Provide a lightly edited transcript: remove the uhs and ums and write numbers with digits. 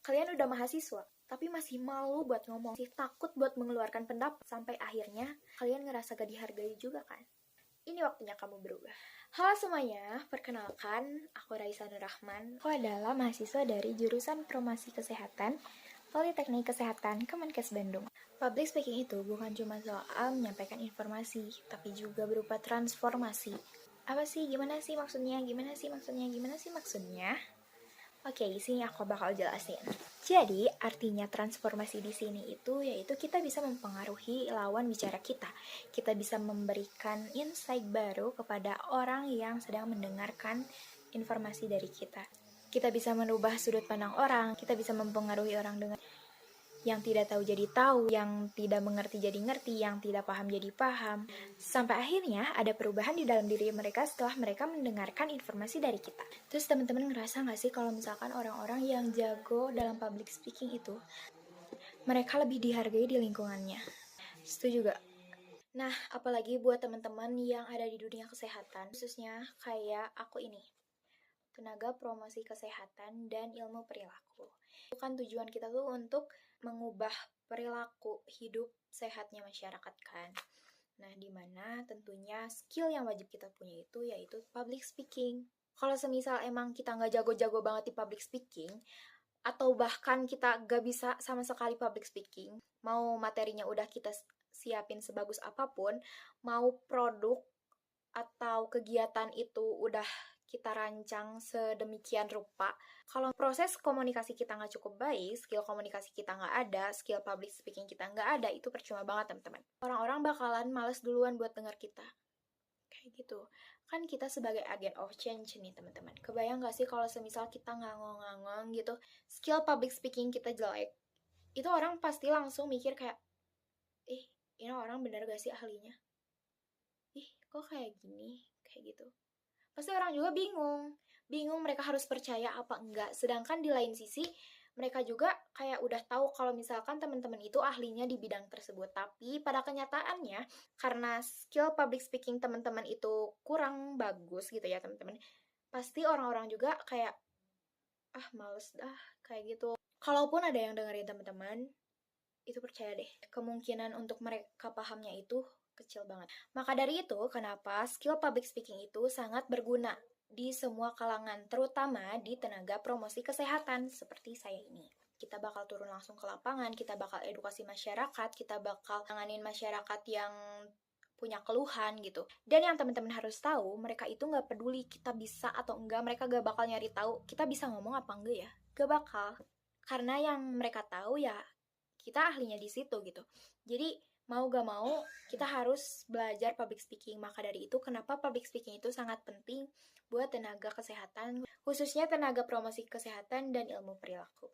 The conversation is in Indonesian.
Kalian udah mahasiswa, tapi masih malu buat ngomong, masih takut buat mengeluarkan pendapat, sampai akhirnya kalian ngerasa gak dihargai juga kan? Ini waktunya kamu berubah. Halo semuanya, perkenalkan, aku Raisa Nur Rahman. Aku adalah mahasiswa dari jurusan Promosi Kesehatan, Politeknik Kesehatan, Kemenkes Bandung. Public speaking itu bukan cuma soal menyampaikan informasi, tapi juga berupa transformasi. Apa sih? Gimana sih maksudnya? Gimana sih maksudnya? Gimana sih maksudnya? Oke, di sini aku bakal jelasin. Jadi, artinya transformasi di sini itu yaitu kita bisa mempengaruhi lawan bicara kita. Kita bisa memberikan insight baru kepada orang yang sedang mendengarkan informasi dari kita. Kita bisa merubah sudut pandang orang, kita bisa mempengaruhi orang dengan yang tidak tahu jadi tahu, yang tidak mengerti jadi ngerti, yang tidak paham jadi paham. Sampai akhirnya ada perubahan di dalam diri mereka setelah mereka mendengarkan informasi dari kita. Terus teman-teman ngerasa nggak sih kalau misalkan orang-orang yang jago dalam public speaking itu, mereka lebih dihargai di lingkungannya? Setuju gak? Nah, apalagi buat teman-teman yang ada di dunia kesehatan, khususnya kayak aku ini, tenaga promosi kesehatan dan ilmu perilaku. Bukan tujuan kita tuh untuk mengubah perilaku hidup sehatnya masyarakat kan. Nah, dimana tentunya skill yang wajib kita punya itu yaitu public speaking. Kalau semisal emang kita nggak jago-jago banget di public speaking, atau bahkan kita nggak bisa sama sekali public speaking, mau materinya udah kita siapin sebagus apapun, mau produk atau kegiatan itu udah kita rancang sedemikian rupa, kalau proses komunikasi kita nggak cukup baik, skill komunikasi kita nggak ada, skill public speaking kita nggak ada, itu percuma banget teman-teman. Orang-orang bakalan males duluan buat dengar kita. Kayak gitu. Kan kita sebagai agent of change nih teman-teman. Kebayang nggak sih kalau semisal kita ngangong-ngangong gitu, skill public speaking kita jelek, itu orang pasti langsung mikir kayak, ini orang bener gak sih ahlinya? Kok kayak gini? Kayak gitu. Pasti orang juga bingung mereka harus percaya apa enggak. Sedangkan di lain sisi mereka juga kayak udah tahu kalau misalkan teman-teman itu ahlinya di bidang tersebut, tapi pada kenyataannya karena skill public speaking teman-teman itu kurang bagus gitu ya teman-teman, pasti orang-orang juga kayak males dah kayak gitu. Kalaupun ada yang dengerin teman-teman, itu percaya deh, kemungkinan untuk mereka pahamnya itu kecil banget. Maka dari itu, kenapa skill public speaking itu sangat berguna di semua kalangan, terutama di tenaga promosi kesehatan seperti saya ini. Kita bakal turun langsung ke lapangan, kita bakal edukasi masyarakat, kita bakal tanganin masyarakat yang punya keluhan gitu. Dan yang teman-teman harus tahu, mereka itu nggak peduli kita bisa atau enggak, mereka gak bakal nyari tahu kita bisa ngomong apa enggak ya. Gak bakal. Karena yang mereka tahu ya kita ahlinya di situ gitu. Jadi mau gak mau kita harus belajar public speaking. Maka dari itu kenapa public speaking itu sangat penting buat tenaga kesehatan, khususnya tenaga promosi kesehatan dan ilmu perilaku.